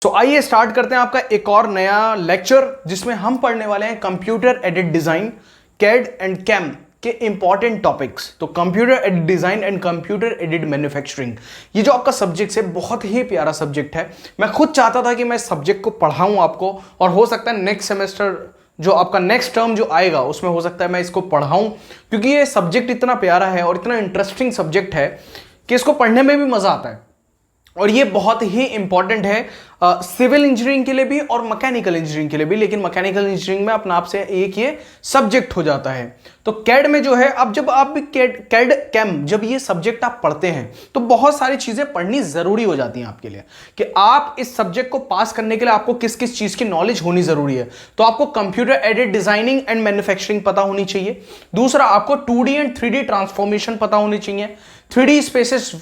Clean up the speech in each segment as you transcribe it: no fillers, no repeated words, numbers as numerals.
तो आइए स्टार्ट करते हैं आपका एक और नया लेक्चर जिसमें हम पढ़ने वाले हैं computer aided design, CAD and CAM के इंपॉर्टेंट टॉपिक्स। तो computer aided design and computer aided manufacturing, ये जो आपका सब्जेक्ट है बहुत ही प्यारा सब्जेक्ट है। मैं खुद चाहता था कि मैं इस सब्जेक्ट को पढ़ाऊं आपको, और हो सकता है नेक्स्ट सेमेस्टर जो आपका नेक्स्ट टर्म जो आएगा उसमें हो सकता है मैं इसको पढ़ाऊं, क्योंकि ये सब्जेक्ट इतना प्यारा है और इतना इंटरेस्टिंग सब्जेक्ट है कि इसको पढ़ने में भी मजा आता है। और ये बहुत ही इंपॉर्टेंट है सिविल इंजीनियरिंग के लिए भी और मैकेनिकल इंजीनियरिंग के लिए भी, लेकिन मैकेनिकल इंजीनियरिंग में अपना आप से एक ये सब्जेक्ट हो जाता है। तो कैड में जो है, अब जब आप भी कैड कैम जब ये सब्जेक्ट आप पढ़ते हैं तो बहुत सारी चीजें पढ़नी जरूरी हो जाती हैं आपके लिए, कि आप इस सब्जेक्ट को पास करने के लिए आपको किस किस चीज की नॉलेज होनी जरूरी है। तो आपको computer aided designing and manufacturing पता होनी चाहिए। दूसरा, आपको 2D एंड 3D ट्रांसफॉर्मेशन पता होनी चाहिए। 3D स्पेसेस,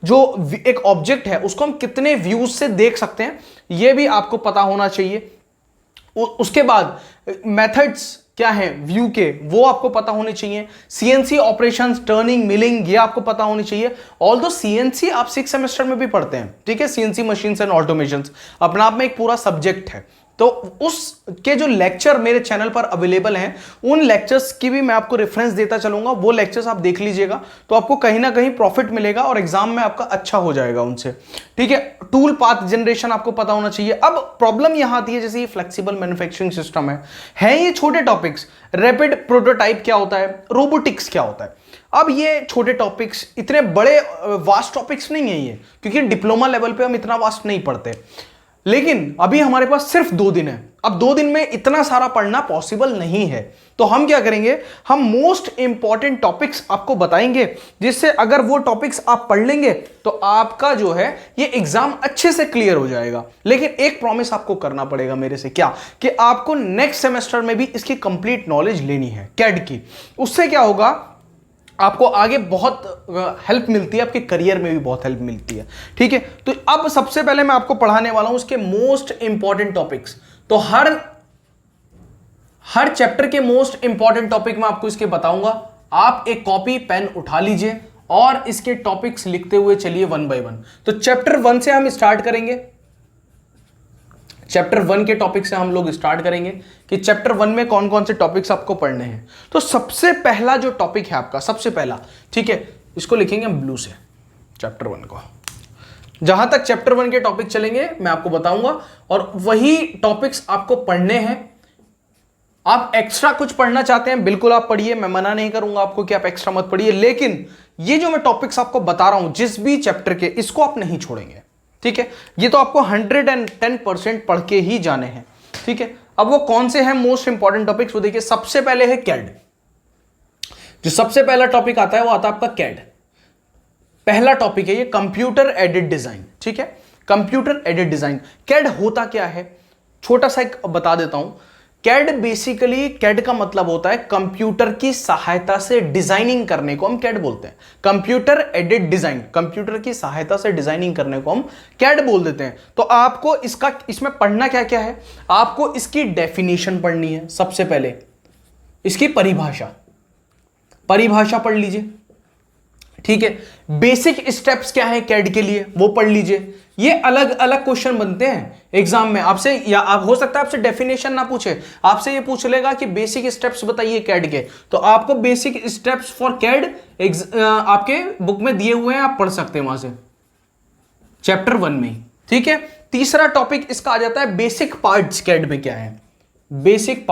जो एक ऑब्जेक्ट है उसको हम कितने व्यूज से देख सकते हैं, यह भी आपको पता होना चाहिए। उसके बाद मेथड्स क्या है व्यू के, वो आपको पता होने चाहिए। सीएनसी ऑपरेशंस, टर्निंग, मिलिंग, ये आपको पता होनी चाहिए। ऑल्दो सीएनसी आप 6 सेमेस्टर में भी पढ़ते हैं, ठीक है। सीएनसी मशीन्स एंड ऑटोमेशंस अपना आप में एक पूरा सब्जेक्ट है। तो उसके जो लेक्चर मेरे चैनल पर अवेलेबल हैं, उन लेक्चर्स की भी मैं आपको रेफरेंस देता चलूंगा। वो लेक्चर्स आप देख लीजिएगा तो आपको कहीं ना कहीं प्रॉफिट मिलेगा और एग्जाम में आपका अच्छा हो जाएगा उनसे, ठीक है। टूल पाथ जनरेशन आपको पता होना चाहिए। अब प्रॉब्लम यहां आती है, जैसे ये फ्लेक्सिबल मैन्युफैक्चरिंग सिस्टम है ये छोटे टॉपिक्स। रैपिड प्रोटोटाइप क्या होता है, रोबोटिक्स क्या होता है। अब ये छोटे टॉपिक्स, इतने बड़े वास्ट टॉपिक्स नहीं है ये, क्योंकि डिप्लोमा लेवल पे हम इतना वास्ट नहीं पढ़ते। लेकिन अभी हमारे पास सिर्फ 2 दिन है। अब 2 दिन में इतना सारा पढ़ना पॉसिबल नहीं है, तो हम क्या करेंगे, हम मोस्ट इंपॉर्टेंट टॉपिक्स आपको बताएंगे, जिससे अगर वो टॉपिक्स आप पढ़ लेंगे तो आपका जो है ये एग्जाम अच्छे से क्लियर हो जाएगा। लेकिन एक प्रॉमिस आपको करना पड़ेगा मेरे से, क्या, कि आपको नेक्स्ट सेमेस्टर में भी इसकी कंप्लीट नॉलेज लेनी है कैड की। उससे क्या होगा, आपको आगे बहुत हेल्प मिलती है, आपके करियर में भी बहुत हेल्प मिलती है, ठीक है। तो अब सबसे पहले मैं आपको पढ़ाने वाला हूं उसके मोस्ट इंपॉर्टेंट टॉपिक्स। तो हर चैप्टर के मोस्ट इंपॉर्टेंट टॉपिक मैं आपको इसके बताऊंगा। आप एक कॉपी पेन उठा लीजिए और इसके टॉपिक्स लिखते हुए चलिए 1 बाय 1। तो चैप्टर 1 से हम स्टार्ट करेंगे। चैप्टर 1 के टॉपिक से हम लोग स्टार्ट करेंगे कि चैप्टर 1 में कौन कौन से टॉपिक्स आपको पढ़ने हैं। तो सबसे पहला जो टॉपिक है आपका, सबसे पहला, ठीक है, इसको लिखेंगे हम ब्लू से, चैप्टर 1 को। जहां तक चैप्टर 1 के टॉपिक चलेंगे मैं आपको बताऊंगा, और वही टॉपिक्स आपको पढ़ने हैं। आप एक्स्ट्रा कुछ पढ़ना चाहते हैं, बिल्कुल आप पढ़िए, मैं मना नहीं करूंगा आपको कि आप एक्स्ट्रा मत पढ़िए, लेकिन ये जो मैं टॉपिक्स आपको बता रहा हूं जिस भी चैप्टर के, इसको आप नहीं छोड़ेंगे, ठीक है। ये तो आपको 110% पढ़ के ही जाने हैं, ठीक है। अब वो कौन से हैं मोस्ट इंपॉर्टेंट टॉपिक्स, वो देखिए। सबसे पहले है कैड। जो सबसे पहला टॉपिक आता है वो आता है आपका कैड। पहला टॉपिक है ये कंप्यूटर एडेड डिजाइन, ठीक है। कंप्यूटर एडेड डिजाइन, कैड होता क्या है, छोटा सा एक बता देता हूं। कैड बेसिकली, कैड का मतलब होता है कंप्यूटर की सहायता से डिजाइनिंग करने को हम कैड बोलते हैं। कंप्यूटर एडेड डिजाइन, कंप्यूटर की सहायता से डिजाइनिंग करने को हम कैड बोल देते हैं। तो आपको इसमें पढ़ना क्या क्या है, आपको इसकी डेफिनेशन पढ़नी है सबसे पहले, इसकी परिभाषा पढ़ लीजिए, ठीक है। बेसिक स्टेप्स क्या है कैड के लिए वो पढ़ लीजिए। ये अलग अलग क्वेश्चन बनते हैं एग्जाम में आपसे, या आप हो सकता है आपसे डेफिनेशन ना पूछे, आपसे ये पूछ लेगा कि बेसिक स्टेप्स बताइए कैड के। तो आपको बेसिक स्टेप्स फॉर कैड आपके बुक में दिए हुए हैं, आप पढ़ सकते हैं वहां से, चैप्टर 1 में, ठीक है। तीसरा टॉपिक इसका आ जाता है बेसिक पार्ट्स। कैड में क्या है, बेसिक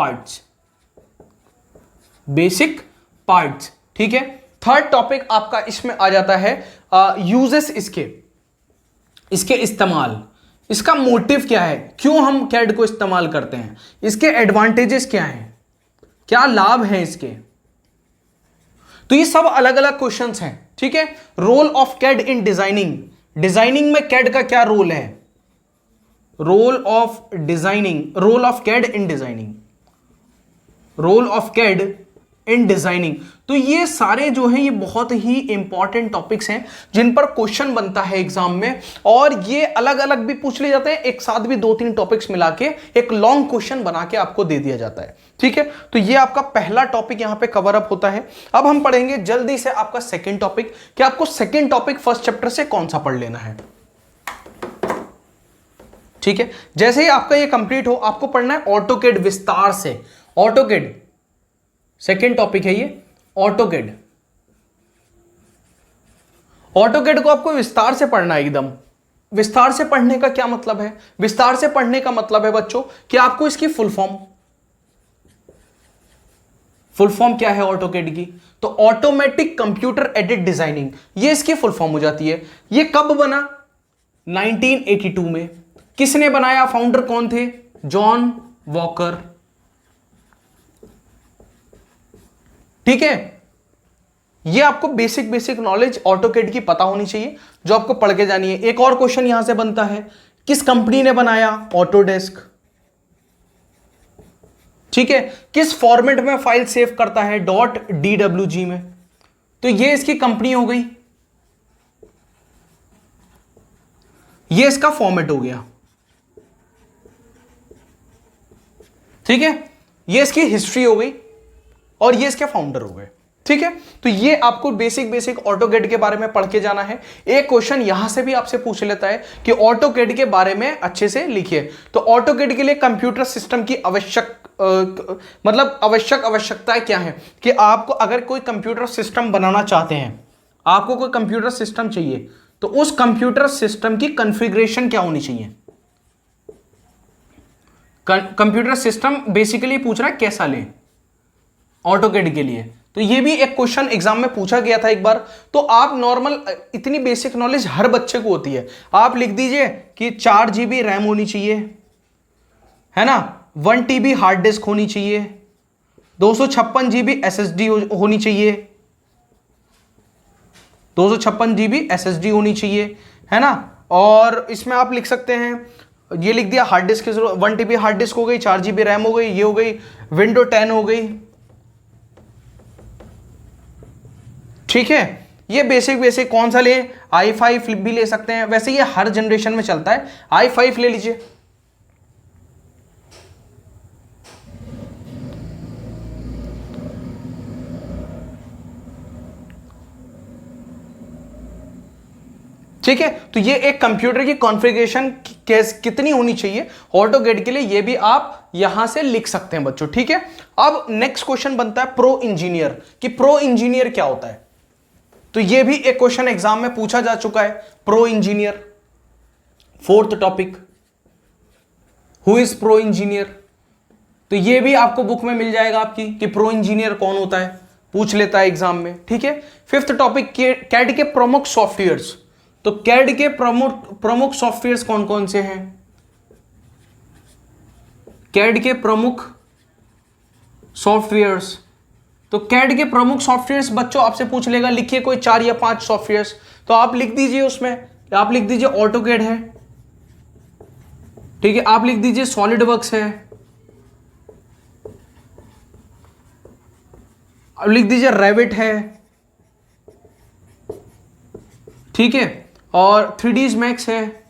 पार्ट्स, ठीक है। थर्ड टॉपिक आपका इसमें आ जाता है यूजेस, इसके इस्तेमाल, इसका मोटिव क्या है, क्यों हम कैड को इस्तेमाल करते हैं, इसके एडवांटेजेस क्या हैं, क्या लाभ हैं इसके। तो ये सब अलग अलग क्वेश्चंस हैं, ठीक है। Role of CAD in designing, designing में कैड का क्या रोल है, role of CAD in designing. तो ये सारे जो हैं ये बहुत ही इंपॉर्टेंट टॉपिक्स हैं जिन पर क्वेश्चन बनता है एग्जाम में, और ये अलग अलग भी पूछ लिए जाते हैं, एक साथ भी 2-3 टॉपिक्स मिला के एक लॉन्ग क्वेश्चन बना के आपको दे दिया जाता है, ठीक है। तो ये आपका पहला टॉपिक यहां पे कवर अप होता है। अब हम पढ़ेंगे जल्दी से आपका सेकेंड टॉपिक, कि आपको सेकेंड टॉपिक फर्स्ट चैप्टर से कौन सा पढ़ लेना है, ठीक है, जैसे ही आपका ये कंप्लीट हो आपको पढ़ना है ऑटोकेड विस्तार से। ऑटोकेड सेकेंड टॉपिक है ये, ऑटोकेड। ऑटोकेड को आपको विस्तार से पढ़ना है एकदम। विस्तार से पढ़ने का क्या मतलब है? विस्तार से पढ़ने का मतलब है बच्चों कि आपको इसकी फुल फॉर्म क्या है ऑटोकेड की? तो ऑटोमेटिक कंप्यूटर एडेड डिजाइनिंग, ये इसकी फुल फॉर्म हो जाती है। ये कब बना? 1982 में। किसने बनाया? फाउंडर कौन थे? John walker. ठीक है, ये आपको बेसिक नॉलेज ऑटोकेड की पता होनी चाहिए, जो आपको पढ़ के जानी है। एक और क्वेश्चन यहां से बनता है, किस कंपनी ने बनाया ऑटोडेस्क? ठीक है, किस फॉर्मेट में फाइल सेव करता है? .dwg में। तो ये इसकी कंपनी हो गई, ये इसका फॉर्मेट हो गया। ठीक है, ये इसकी हिस्ट्री हो गई और ये इसके फाउंडर हो गए। ठीक है, तो ये आपको बेसिक ऑटोकेड के बारे में पढ़ के जाना है। एक क्वेश्चन यहां से भी आपसे पूछ लेता है कि ऑटोकेड के बारे में अच्छे से लिखिए। तो ऑटोकेड के लिए कंप्यूटर सिस्टम की आवश्यकताएं क्या है कि आपको अगर कोई कंप्यूटर सिस्टम बनाना चाहते हैं, आपको कोई कंप्यूटर सिस्टम चाहिए, तो उस कंप्यूटर सिस्टम की कॉन्फ़िगरेशन क्या होनी चाहिए? कंप्यूटर सिस्टम बेसिकली पूछ रहा है कैसा लें ऑटोकेड के लिए। तो ये भी एक क्वेश्चन एग्जाम में पूछा गया था एक बार। तो आप नॉर्मल इतनी बेसिक नॉलेज हर बच्चे को होती है, आप लिख दीजिए कि 4 GB रैम होनी चाहिए, है ना, 1 TB हार्ड डिस्क होनी चाहिए, 256 GB SSD होनी चाहिए, 256 GB SSD होनी चाहिए, है ना। और इसमें आप लिख सकते हैं, ये लिख दिया हार्ड डिस्क की जरूरत, 1 TB हार्ड डिस्क हो गई, 4 GB रैम हो गई, ये हो गई, विंडो 10 हो गई। ठीक है, ये बेसिक कौन सा ले? i5 भी ले सकते हैं, वैसे ये हर जनरेशन में चलता है, i5 ले लीजिए। ठीक है, तो ये एक कंप्यूटर की कॉन्फ़िगरेशन कितनी होनी चाहिए ऑटोकेड के लिए, ये भी आप यहां से लिख सकते हैं बच्चों। ठीक है, अब नेक्स्ट क्वेश्चन बनता है प्रो इंजीनियर, कि प्रो इंजीनियर क्या होता है। तो ये भी एक क्वेश्चन एग्जाम में पूछा जा चुका है, pro engineer. Fourth topic, who is pro engineer. तो ये भी आपको बुक में मिल जाएगा आपकी कि प्रो इंजीनियर कौन होता है, पूछ लेता है एग्जाम में। ठीक है, फिफ्थ टॉपिक, कैड के प्रमुख सॉफ्टवेयर्स। तो कैड के प्रमुख सॉफ्टवेयर्स कौन कौन से हैं? कैड के प्रमुख सॉफ्टवेयर्स, तो कैड के प्रमुख सॉफ्टवेयर्स बच्चों आपसे पूछ लेगा, लिखिए कोई 4 या 5 सॉफ्टवेयर्स। तो आप लिख दीजिए, उसमें आप लिख दीजिए ऑटोकेड है, ठीक है, आप लिख दीजिए सॉलिड वर्क्स है, अब लिख दीजिए रेविट है, ठीक है, और 3ds मैक्स है।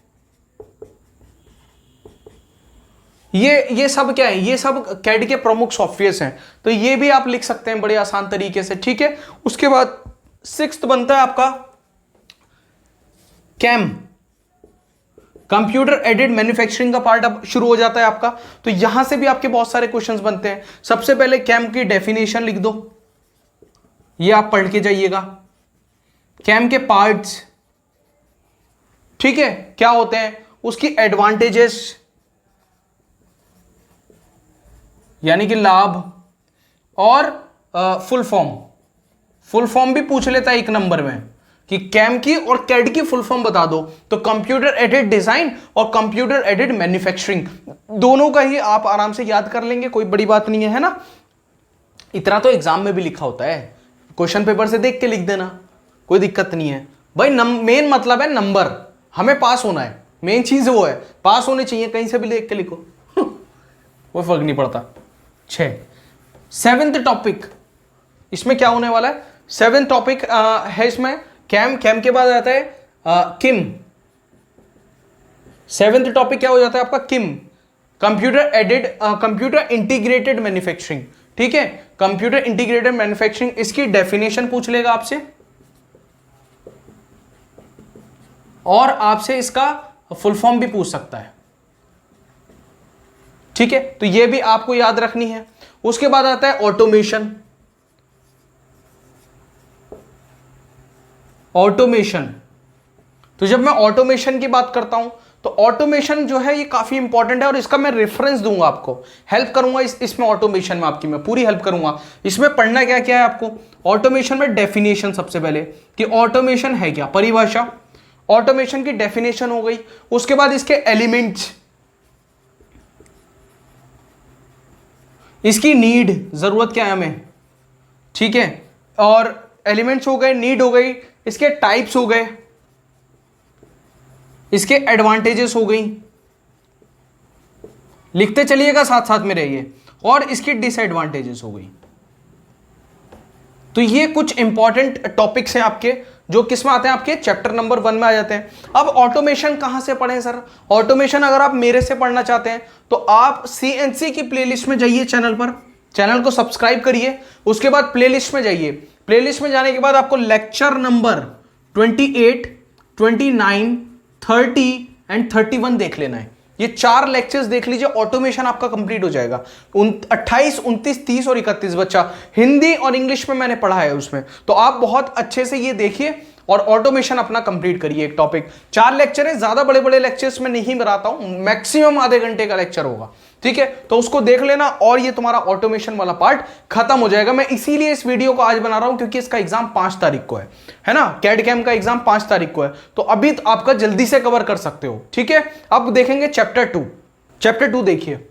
ये सब क्या है? ये सब कैड के प्रमुख सॉफ्टवेयर्स हैं। तो ये भी आप लिख सकते हैं बड़े आसान तरीके से। ठीक है, उसके बाद 6th बनता है आपका कैम, कंप्यूटर एडेड मैन्युफैक्चरिंग का पार्ट अब शुरू हो जाता है आपका। तो यहां से भी आपके बहुत सारे क्वेश्चंस बनते हैं। सबसे पहले कैम की डेफिनेशन लिख दो, ये आप पढ़ के जाइएगा। कैम के पार्ट्स, ठीक है, क्या होते हैं, उसकी एडवांटेजेस यानी कि लाभ, और फुल फॉर्म भी पूछ लेता है एक नंबर में कि कैम की और कैड की फुल फॉर्म बता दो। तो कंप्यूटर एडेड डिजाइन और कंप्यूटर एडेड मैन्युफैक्चरिंग, दोनों का ही आप आराम से याद कर लेंगे, कोई बड़ी बात नहीं है ना। इतना तो एग्जाम में भी लिखा होता है, क्वेश्चन पेपर से देख के लिख देना, कोई दिक्कत नहीं है भाई। मेन मतलब है नंबर, हमें पास होना है, मेन चीज वो है, पास होने चाहिए, कहीं से भी देख के लिखो कोई फर्क नहीं पड़ता। 7th टॉपिक, इसमें क्या होने वाला है? 7th टॉपिक है इसमें कैम के बाद आता है किम। 7th टॉपिक क्या हो जाता है आपका? किम, कंप्यूटर इंटीग्रेटेड मैन्युफैक्चरिंग। ठीक है, कंप्यूटर इंटीग्रेटेड मैन्युफैक्चरिंग, इसकी डेफिनेशन पूछ लेगा आपसे और आपसे इसका फुल फॉर्म भी पूछ सकता है। ठीक है, तो ये भी आपको याद रखनी है। उसके बाद आता है ऑटोमेशन। ऑटोमेशन, तो जब मैं ऑटोमेशन की बात करता हूं तो ऑटोमेशन जो है ये काफी इंपॉर्टेंट है और इसका मैं रेफरेंस दूंगा, आपको हेल्प करूंगा इसमें ऑटोमेशन में, आपकी मैं पूरी हेल्प करूंगा। इसमें पढ़ना क्या क्या है आपको, ऑटोमेशन में डेफिनेशन सबसे पहले कि ऑटोमेशन है क्या, परिभाषा, ऑटोमेशन की डेफिनेशन हो गई। उसके बाद इसके एलिमेंट्स, इसकी नीड, जरूरत क्या है हमें, ठीक है, और एलिमेंट्स हो गए, नीड हो गई, इसके टाइप्स हो गए, इसके एडवांटेजेस हो गई, लिखते चलिएगा साथ साथ में रहिए, और इसकी डिसएडवांटेजेस हो गई। तो ये कुछ इंपॉर्टेंट टॉपिक्स हैं आपके, जो किस में आते हैं, आपके चैप्टर नंबर 1 में आ जाते हैं। अब ऑटोमेशन कहां से पढ़ें सर, ऑटोमेशन अगर आप मेरे से पढ़ना चाहते हैं तो आप CNC की प्लेलिस्ट में जाइए, चैनल पर, चैनल को सब्सक्राइब करिए। उसके बाद प्लेलिस्ट में जाइए, प्लेलिस्ट में जाने के बाद आपको लेक्चर नंबर 28, 29, 30 एंड 31 देख लेना है। ये 4 लेक्चर्स देख लीजिए, ऑटोमेशन आपका कंप्लीट हो जाएगा। 28, 29, 30 और 31 बच्चा हिंदी और इंग्लिश में मैंने पढ़ा है उसमें, तो आप बहुत अच्छे से ये देखिए और ऑटोमेशन अपना कंप्लीट करिए। एक टॉपिक 4 लेक्चर है, ज्यादा बड़े बड़े लेक्चर्स में नहीं बनाता हूं, मैक्सिमम आधे घंटे का लेक्चर होगा, ठीक है, तो उसको देख लेना और ये तुम्हारा ऑटोमेशन वाला पार्ट खत्म हो जाएगा। मैं इसीलिए इस वीडियो को आज बना रहा हूं क्योंकि इसका एग्जाम 5 तारीख को है ना, कैड कैम का एग्जाम 5 तारीख को है, तो अभी तो आपका जल्दी से कवर कर सकते हो, ठीक है। अब देखेंगे चैप्टर 2। चैप्टर 2 देखिए,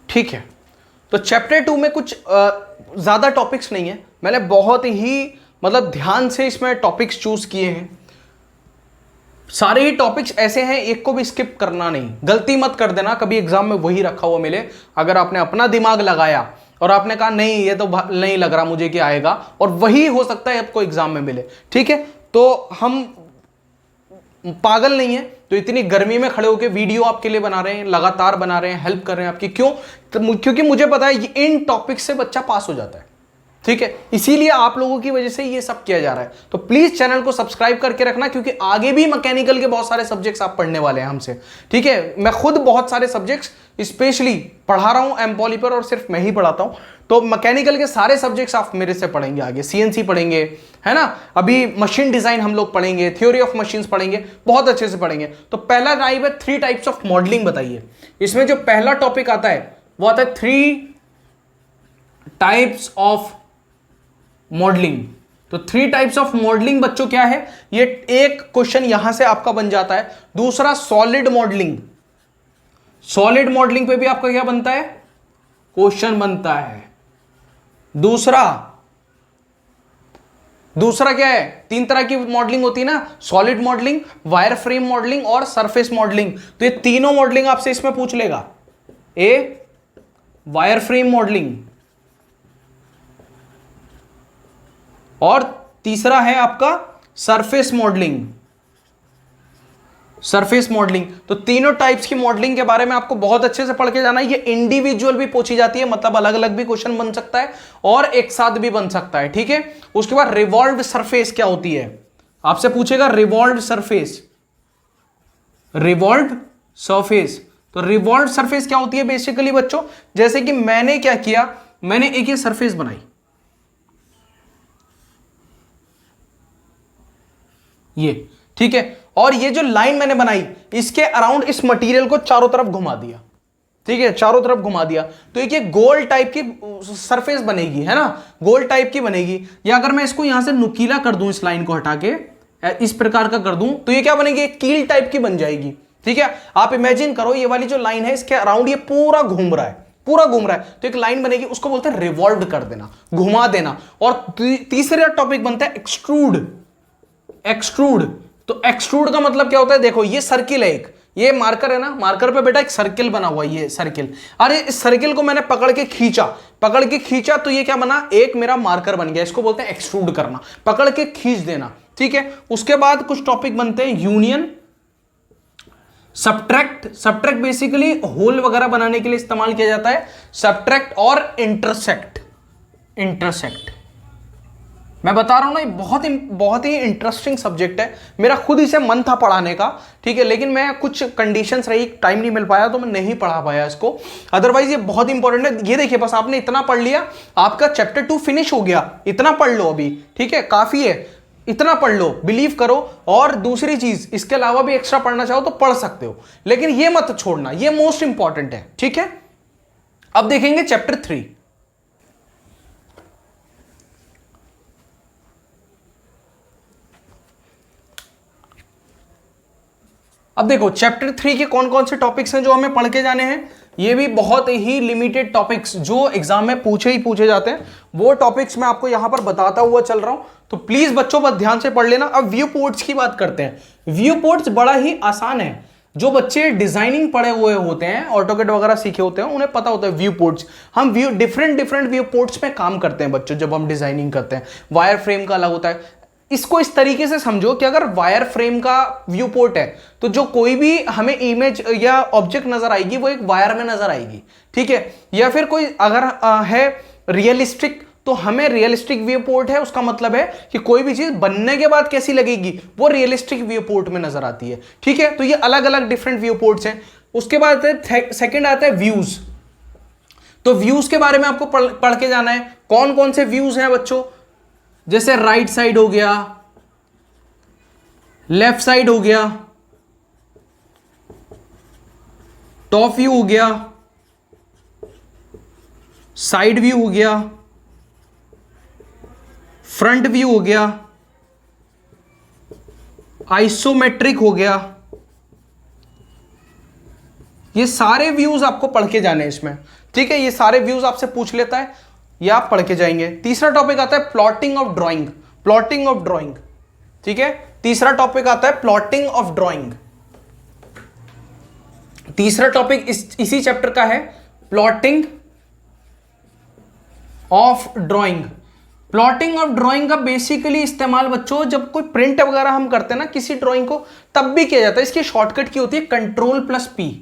ठीक है। तो चैप्टर 2 में कुछ ज्यादा टॉपिक्स नहीं है, मैंने बहुत ही मतलब ध्यान से इसमें टॉपिक्स चूज किए हैं। सारे ही टॉपिक्स ऐसे हैं, एक को भी स्किप करना नहीं, गलती मत कर देना कभी एग्जाम में वही रखा हुआ मिले। अगर आपने अपना दिमाग लगाया और आपने कहा नहीं ये तो नहीं लग रहा मुझे कि आएगा, और वही हो सकता है आपको एग्जाम में मिले, ठीक है। तो हम पागल नहीं है, तो इतनी गर्मी में खड़े होकर वीडियो आपके लिए बना रहे हैं, लगातार बना रहे हैं, हेल्प कर रहे हैं आपकी। क्यों? क्योंकि मुझे पता है इन टॉपिक से बच्चा पास हो जाता है, ठीक है, इसीलिए आप लोगों की वजह से ये सब किया जा रहा है। तो प्लीज चैनल को सब्सक्राइब करके रखना, क्योंकि आगे भी मैकेनिकल के बहुत सारे सब्जेक्ट्स आप पढ़ने वाले हैं हमसे, ठीक है। मैं खुद बहुत सारे सब्जेक्ट्स स्पेशली पढ़ा रहा हूं, एम पॉली पर, और सिर्फ मैं ही पढ़ाता हूं। तो मैकेनिकल के सारे सब्जेक्ट्स आप मेरे से पढ़ेंगे आगे, CNC पढ़ेंगे, है ना, अभी मशीन डिजाइन हम लोग पढ़ेंगे, थ्योरी ऑफ मशीन्स पढ़ेंगे, बहुत अच्छे से पढ़ेंगे। तो पहला टाइप है 3 टाइप्स ऑफ मॉडलिंग, बताइए। इसमें जो पहला टॉपिक आता है वो आता है 3 टाइप्स ऑफ मॉडलिंग। तो 3 टाइप्स ऑफ मॉडलिंग बच्चों क्या है, ये एक क्वेश्चन यहां से आपका बन जाता है। दूसरा सॉलिड मॉडलिंग, सॉलिड मॉडलिंग पे भी आपका क्या बनता है, क्वेश्चन बनता है। दूसरा क्या है, 3 तरह की मॉडलिंग होती है ना, solid modelling, wire frame modelling और सरफेस मॉडलिंग। तो ये तीनों मॉडलिंग आपसे इसमें पूछ लेगा। वायर फ्रेम मॉडलिंग, और तीसरा है आपका सरफेस मॉडलिंग। सरफेस मॉडलिंग, तो तीनों टाइप्स की मॉडलिंग के बारे में आपको बहुत अच्छे से पढ़ के जाना है। ये इंडिविजुअल भी पूछी जाती है, मतलब अलग अलग भी क्वेश्चन बन सकता है और एक साथ भी बन सकता है, ठीक है। उसके बाद रिवॉल्व्ड सरफेस क्या होती है, आपसे पूछेगा रिवॉल्व्ड सरफेस। रिवॉल्व्ड सरफेस, तो रिवॉल्व्ड सरफेस क्या होती है बेसिकली बच्चों, जैसे कि मैंने क्या किया, मैंने एक ये सरफेस बनाई, ये, ठीक है, और ये जो लाइन मैंने बनाई इसके अराउंड इस मटेरियल को चारों तरफ घुमा दिया, ठीक है, चारों तरफ घुमा दिया, तो एक ये गोल टाइप की सरफेस बनेगी, है ना, गोल टाइप की बनेगी। या अगर मैं इसको यहां से नुकीला कर दूं, इस लाइन को हटा के इस प्रकार का कर दूं, तो ये क्या बनेगी, एक कील टाइप की बन जाएगी, ठीक है। आप इमेजिन करो ये वाली जो लाइन है इसके अराउंड ये पूरा घूम रहा है, पूरा घूम रहा है, तो एक लाइन बनेगी, उसको बोलते हैं रिवॉल्व कर देना, घुमा देना। और तीसरा टॉपिक बनता है एक्सट्रूड। एक्सट्रूड, तो एक्सट्रूड का मतलब क्या होता है, देखो ये सर्किल है, एक ये मार्कर है ना, मार्कर पे बेटा एक सर्किल बना हुआ है, ये सर्किल, अरे इस सर्किल को मैंने पकड़ के खींचा तो ये क्या बना, एक मेरा मार्कर बन गया, इसको बोलते हैं एक्सट्रूड करना, पकड़ के खींच देना, ठीक है। उसके बाद कुछ टॉपिक बनते हैं union, subtract, subtract basically hole वगैरह बनाने के लिए इस्तेमाल किया जाता है, सब्ट्रैक्ट और इंटरसेक्ट। इंटरसेक्ट मैं बता रहा हूं ना, ये बहुत ही इंटरेस्टिंग सब्जेक्ट है, मेरा खुद इसे मन था पढ़ाने का, ठीक है, लेकिन मैं कुछ कंडीशंस रही, टाइम नहीं मिल पाया तो मैं नहीं पढ़ा पाया इसको, अदरवाइज ये बहुत इंपॉर्टेंट है। ये देखिए, बस आपने इतना पढ़ लिया, आपका चैप्टर 2 फिनिश हो गया, इतना पढ़ लो अभी, ठीक है, काफी है, इतना पढ़ लो, बिलीव करो। और दूसरी चीज, इसके अलावा भी एक्स्ट्रा पढ़ना चाहो तो पढ़ सकते हो, लेकिन ये मत छोड़ना, ये मोस्ट इंपॉर्टेंट है, ठीक है। अब देखेंगे चैप्टर 3। अब देखो चैप्टर 3 के कौन कौन से टॉपिक्स हैं जो हमें पढ़ के जाने हैं। ये भी बहुत ही लिमिटेड टॉपिक्स जो एग्जाम में पूछे ही पूछे जाते हैं, वो टॉपिक्स मैं आपको यहां पर बताता हुआ चल रहा हूं, तो प्लीज बच्चों बस ध्यान से पढ़ लेना। अब व्यू पोर्ट्स की बात करते हैं। व्यू पोर्ट्स बड़ा ही आसान है, जो बच्चे डिजाइनिंग पढ़े हुए होते हैं, ऑटोकैड वगैरह सीखे होते हैं, उन्हें पता होता है व्यू पोर्ट्स। हम डिफरेंट व्यू पोर्ट्स में काम करते हैं बच्चों, जब हम डिजाइनिंग करते हैं। वायर फ्रेम का अलग होता है। इसको इस तरीके से समझो कि अगर वायर फ्रेम का व्यू पोर्ट है तो जो कोई भी हमें इमेज या ऑब्जेक्ट नजर आएगी वो एक वायर में नजर आएगी, ठीक है। या फिर कोई अगर है रियलिस्टिक, तो हमें रियलिस्टिक व्यू पोर्ट है, उसका मतलब है कि कोई भी चीज बनने के बाद कैसी लगेगी वो रियलिस्टिक व्यू पोर्ट में नजर आती है, ठीक है। तो ये अलग अलग डिफरेंट व्यू पोर्ट्स हैं। उसके बाद सेकेंड आता है व्यूज। तो व्यूज के बारे में आपको पढ़ के जाना है। कौन कौन से व्यूज हैं बच्चों, जैसे राइट साइड हो गया, लेफ्ट साइड हो गया, टॉप व्यू हो गया, साइड व्यू हो गया, फ्रंट व्यू हो गया, आइसोमेट्रिक हो गया। ये सारे व्यूज आपको पढ़ के जाने हैं इसमें, ठीक है। ये सारे व्यूज आपसे पूछ लेता है, ये आप पढ़ के जाएंगे। तीसरा टॉपिक आता है plotting of drawing. Plotting of drawing, ठीक है। तीसरा टॉपिक आता है प्लॉटिंग ऑफ ड्राइंग। तीसरा टॉपिक इसी चैप्टर का है, plotting of drawing. Plotting of drawing का बेसिकली इस्तेमाल बच्चों जब कोई प्रिंट वगैरह हम करते हैं ना किसी ड्राइंग को, तब भी किया जाता है। इसकी शॉर्टकट की होती है कंट्रोल+P।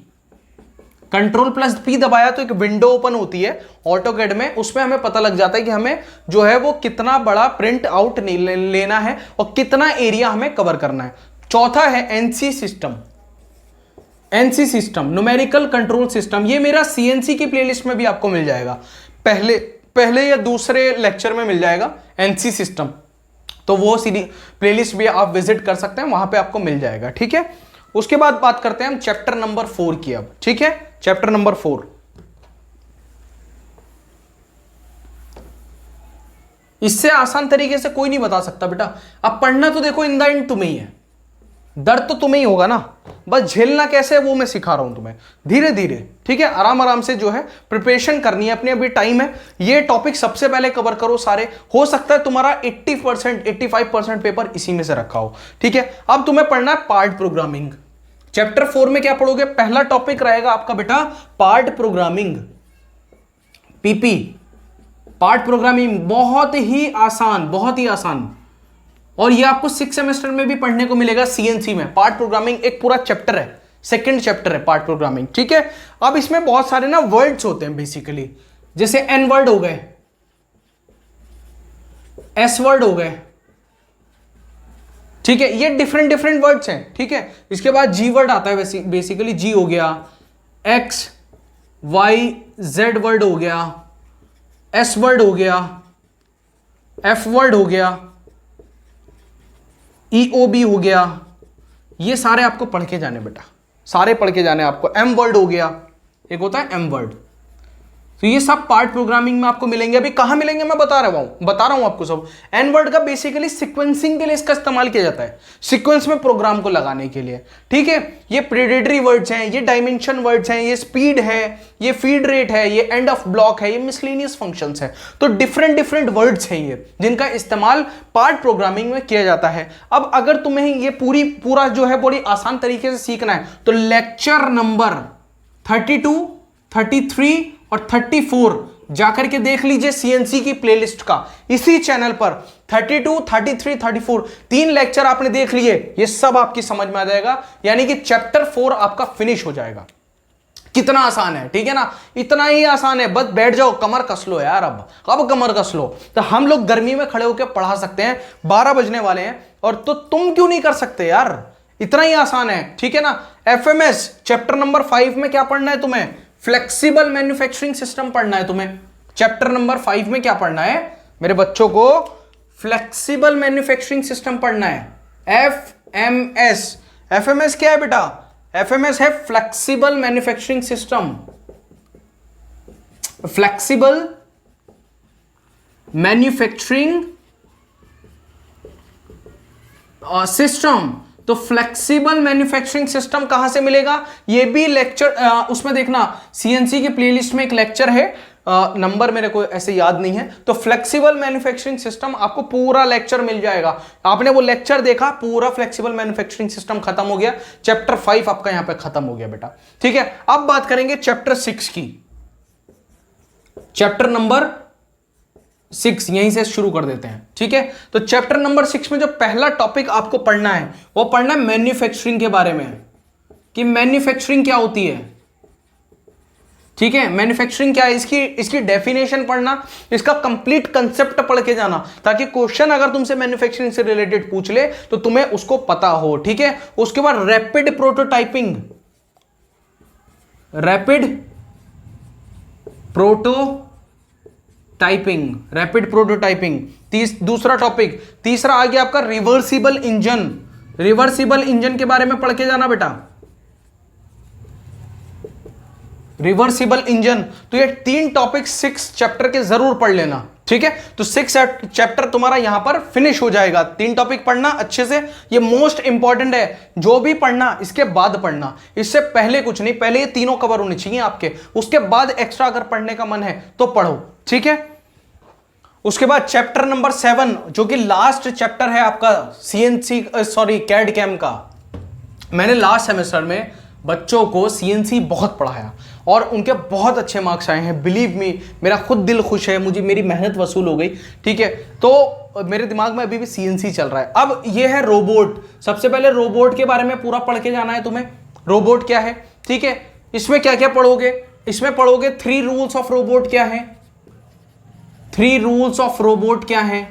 कंट्रोल+P दबाया तो एक विंडो ओपन होती है ऑटोकैड में, उसमें हमें पता लग जाता है कि हमें जो है वो कितना बड़ा प्रिंट आउट लेना है और कितना एरिया हमें कवर करना है। चौथा है NC system. NC system numerical control system, ये मेरा सीएनसी की प्लेलिस्ट में भी आपको मिल जाएगा, पहले या दूसरे लेक्चर में मिल जाएगा एनसी सिस्टम, तो वो प्लेलिस्ट भी आप विजिट कर सकते हैं, वहां पे आपको मिल जाएगा, ठीक है। उसके बाद बात करते हैं हम चैप्टर नंबर 4 की अब, ठीक है। चैप्टर नंबर 4, इससे आसान तरीके से कोई नहीं बता सकता बेटा। अब पढ़ना तो देखो इन द एंड तुम्हें ही है, दर्द तो तुम्हें ही होगा ना, बस झेलना कैसे है वो मैं सिखा रहा हूं तुम्हें धीरे धीरे, ठीक है। आराम आराम से जो है प्रिपरेशन करनी है अपनी, अभी टाइम है। ये टॉपिक सबसे पहले कवर करो सारे, हो सकता है तुम्हारा 80% 85% पेपर इसी में से रखा हो, ठीक है। अब तुम्हें पढ़ना है पार्ट प्रोग्रामिंग। चैप्टर 4 में क्या पढ़ोगे, पहला टॉपिक रहेगा आपका बेटा part programming, PP. Part programming बहुत ही आसान, और ये आपको 6 सेमेस्टर में भी पढ़ने को मिलेगा सीएनसी में। पार्ट प्रोग्रामिंग एक पूरा चैप्टर है, सेकंड चैप्टर है पार्ट प्रोग्रामिंग, ठीक है। अब इसमें बहुत सारे ना वर्ड्स होते हैं बेसिकली, जैसे एन वर्ड हो गए, एस वर्ड हो गए, ठीक है, ये डिफरेंट वर्ड्स हैं, ठीक है। इसके बाद जी वर्ड आता है, बेसिकली जी हो गया, एक्स वाई जेड वर्ड हो गया, एस वर्ड हो गया, एफ वर्ड हो गया, EOB हो गया। ये सारे आपको पढ़ के जाने बेटा, सारे पढ़ के जाने आपको। एम वर्ड हो गया, एक होता है एम वर्ड। तो ये सब पार्ट प्रोग्रामिंग में आपको मिलेंगे। अभी कहां मिलेंगे मैं बता रहा हूं आपको सब। एन वर्ड का बेसिकली सीक्वेंसिंग के लिए इसका इस्तेमाल किया जाता है, सीक्वेंस में प्रोग्राम को लगाने के लिए, ठीक है। ये प्रेडिटरी वर्ड्स हैं, ये डायमेंशन वर्ड्स हैं, ये स्पीड है, ये फीड रेट है, ये एंड ऑफ ब्लॉक है, ये मिसलेनियस फंक्शंस है। तो डिफरेंट वर्ड्स हैं ये, जिनका इस्तेमाल पार्ट प्रोग्रामिंग में किया जाता है। अब अगर तुम्हें ये पूरा जो है बड़ी आसान तरीके से सीखना है, तो लेक्चर नंबर 32, 33 और 34 जाकर के देख लीजिए सीएनसी की प्लेलिस्ट का इसी चैनल पर 32, 33, 34 3 लेक्चर आपने देख लिए, ये सब आपकी समझ में आ जाएगा, यानी कि चैप्टर 4 आपका फिनिश हो जाएगा। कितना आसान है, ठीक है ना, इतना ही आसान है, बस बैठ जाओ, कमर कस लो यार, अब कमर कस लो। तो हम लोग गर्मी में खड़े होकर पढ़ा सकते हैं, 12 बजने वाले हैं, और तो तुम क्यों नहीं कर सकते यार, इतना ही आसान है, ठीक है ना। एफएमएस चैप्टर नंबर 5 में क्या पढ़ना है तुम्हें, फ्लेक्सिबल मैन्युफैक्चरिंग सिस्टम पढ़ना है तुम्हें। चैप्टर नंबर 5 में क्या पढ़ना है मेरे बच्चों को, फ्लेक्सिबल मैन्युफैक्चरिंग सिस्टम पढ़ना है, एफएमएस। एफएमएस क्या है बेटा, एफएमएस है flexible manufacturing system, flexible manufacturing system. तो फ्लेक्सिबल मैन्युफैक्चरिंग सिस्टम कहां से मिलेगा, ये भी लेक्चर उसमें देखना, सीएनसी की प्लेलिस्ट में एक लेक्चर है, नंबर मेरे को ऐसे याद नहीं है, तो फ्लेक्सिबल मैन्युफैक्चरिंग सिस्टम आपको पूरा लेक्चर मिल जाएगा। आपने वो लेक्चर देखा, पूरा फ्लेक्सिबल मैन्युफैक्चरिंग सिस्टम खत्म हो गया, चैप्टर 5 आपका यहां पे खत्म हो गया बेटा, ठीक है। अब बात करेंगे चैप्टर 6 की, चैप्टर नंबर 6 यहीं से शुरू कर देते हैं, ठीक है। तो चैप्टर नंबर 6 में जो पहला टॉपिक आपको पढ़ना है वो पढ़ना है मैन्युफैक्चरिंग के बारे में, कि मैन्युफैक्चरिंग क्या होती है, ठीक है। मैन्युफैक्चरिंग क्या है, इसकी डेफिनेशन पढ़ना, इसका कंप्लीट कंसेप्ट पढ़ के जाना, ताकि क्वेश्चन अगर तुमसे मैन्युफैक्चरिंग से रिलेटेड पूछ ले तो तुम्हें उसको पता हो, ठीक है। उसके बाद rapid prototyping, rapid prototyping, rapid prototyping दूसरा टॉपिक। तीसरा आ गया आपका रिवर्सिबल इंजन, रिवर्सिबल इंजन के बारे में पढ़ के जाना बेटा, रिवर्सिबल इंजन। तो ये 3 टॉपिक 6 चैप्टर के जरूर पढ़ लेना, ठीक है। तो 6 चैप्टर तुम्हारा यहां पर फिनिश हो जाएगा। 3 टॉपिक पढ़ना अच्छे से, ये मोस्ट इंपॉर्टेंट है, जो भी पढ़ना इसके बाद पढ़ना, इससे पहले कुछ नहीं, पहले ये तीनों कवर होने चाहिए आपके, उसके बाद एक्स्ट्रा अगर पढ़ने का मन है तो पढ़ो, ठीक है। उसके बाद चैप्टर नंबर 7 जो कि लास्ट चैप्टर है आपका सीएनसी कैड कैम का। मैंने लास्ट सेमेस्टर में बच्चों को सीएनसी बहुत पढ़ाया और उनके बहुत अच्छे मार्क्स आए हैं, बिलीव मी, मेरा खुद दिल खुश है, मेरी मेहनत वसूल हो गई, ठीक है। तो मेरे दिमाग में अभी भी सीएनसी चल रहा है। अब ये है रोबोट, सबसे पहले रोबोट के बारे में पूरा पढ़ के जाना है तुम्हें, रोबोट क्या है, ठीक है। इसमें क्या क्या पढ़ोगे, इसमें पढ़ोगे 3 रूल्स ऑफ रोबोट क्या है, 3 रूल्स ऑफ रोबोट क्या है,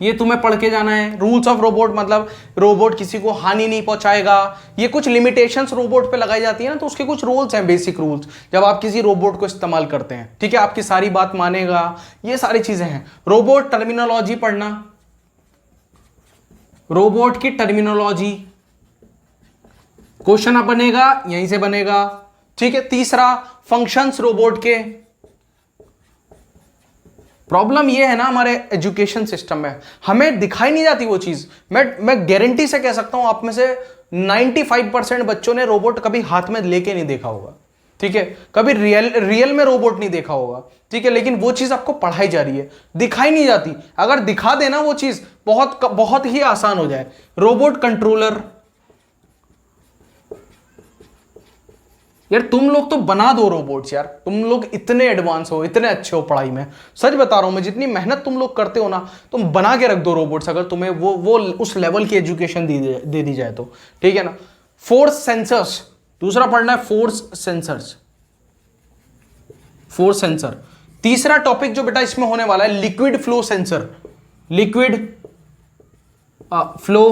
ये तुम्हें पढ़ के जाना है। रूल्स ऑफ रोबोट मतलब रोबोट किसी को हानि नहीं पहुंचाएगा, ये कुछ लिमिटेशंस रोबोट पे लगाई जाती है ना, तो उसके कुछ रूल्स हैं, बेसिक रूल्स, जब आप किसी रोबोट को इस्तेमाल करते हैं, ठीक है, आपकी सारी बात मानेगा, ये सारी चीजें हैं। रोबोट टर्मिनोलॉजी पढ़ना, रोबोट की टर्मिनोलॉजी, क्वेश्चन अब बनेगा यहीं से बनेगा, ठीक है। तीसरा फंक्शंस रोबोट के। प्रॉब्लम ये है ना हमारे एजुकेशन सिस्टम में, हमें दिखाई नहीं जाती वो चीज। मैं गारंटी से कह सकता हूं आप में से 95% बच्चों ने रोबोट कभी हाथ में लेके नहीं देखा होगा, ठीक है, कभी रियल में रोबोट नहीं देखा होगा, ठीक है, लेकिन वो चीज आपको पढ़ाई जा रही है, दिखाई नहीं जाती। अगर दिखा देना वो चीज बहुत ही आसान हो जाए। रोबोट कंट्रोलर, यार तुम लोग तो बना दो रोबोट्स, यार तुम लोग इतने एडवांस हो, इतने अच्छे हो पढ़ाई में, सच बता रहा हूं मैं, जितनी मेहनत तुम लोग करते हो ना, तुम बना के रख दो रोबोट्स, अगर तुम्हें वो उस लेवल की एजुकेशन दे दी जाए तो, ठीक है ना। फोर्स सेंसर्स, दूसरा पढ़ना है फोर्स सेंसर्स, फोर्स सेंसर। तीसरा टॉपिक जो बेटा इसमें होने वाला है liquid flow sensor, liquid flow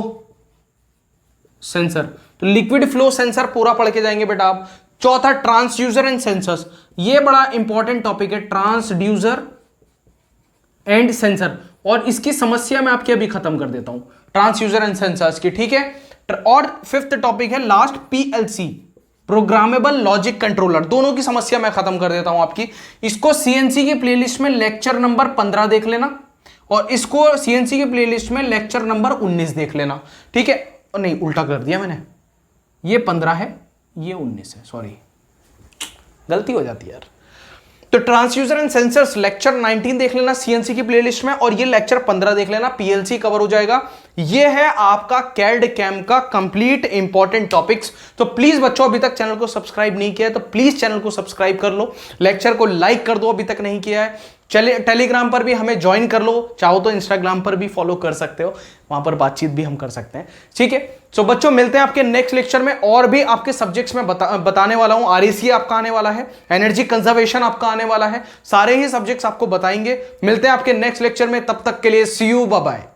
sensor. तो लिक्विड फ्लो सेंसर पूरा पढ़ के जाएंगे बेटा आप। चौथा ट्रांसड्यूसर एंड सेंसर्स, ये बड़ा इंपॉर्टेंट टॉपिक है, ट्रांसड्यूसर एंड सेंसर, और इसकी समस्या मैं आपके अभी खत्म कर देता हूं, ट्रांसड्यूसर एंड सेंसर्स की, ठीक है। और 5th टॉपिक है last PLC, programmable logic controller, दोनों की समस्या मैं खत्म कर देता हूं आपकी। इसको सीएनसी की प्लेलिस्ट में लेक्चर नंबर 15 देख लेना, और इसको सीएनसी की प्लेलिस्ट में लेक्चर नंबर 19 देख लेना, ठीक है। नहीं, उल्टा कर दिया मैंने, ये 15 है, ये 19 है, सॉरी, गलती हो जाती है यार। तो ट्रांसड्यूसर एंड सेंसर्स लेक्चर 19 देख लेना सीएनसी की प्लेलिस्ट में, और ये लेक्चर 15 देख लेना, पीएलसी कवर हो जाएगा। ये है आपका कैड कैम का कंप्लीट इंपॉर्टेंट टॉपिक्स। तो प्लीज बच्चों अभी तक चैनल को सब्सक्राइब नहीं किया है तो प्लीज चैनल को सब्सक्राइब कर लो, लेक्चर को लाइक कर दो अभी तक नहीं किया है। चलिए टेलीग्राम पर भी हमें ज्वाइन कर लो, चाहो तो इंस्टाग्राम पर भी फॉलो कर सकते हो, वहां पर बातचीत भी हम कर सकते हैं, ठीक है। सो बच्चों मिलते हैं आपके नेक्स्ट लेक्चर में, और भी आपके सब्जेक्ट्स में बताने वाला हूं। आरईसी आपका आने वाला है, एनर्जी कंजर्वेशन आपका आने वाला है, सारे ही सब्जेक्ट्स आपको बताएंगे। मिलते हैं आपके नेक्स्ट लेक्चर में, तब तक के लिए सी यू, बाय बाय।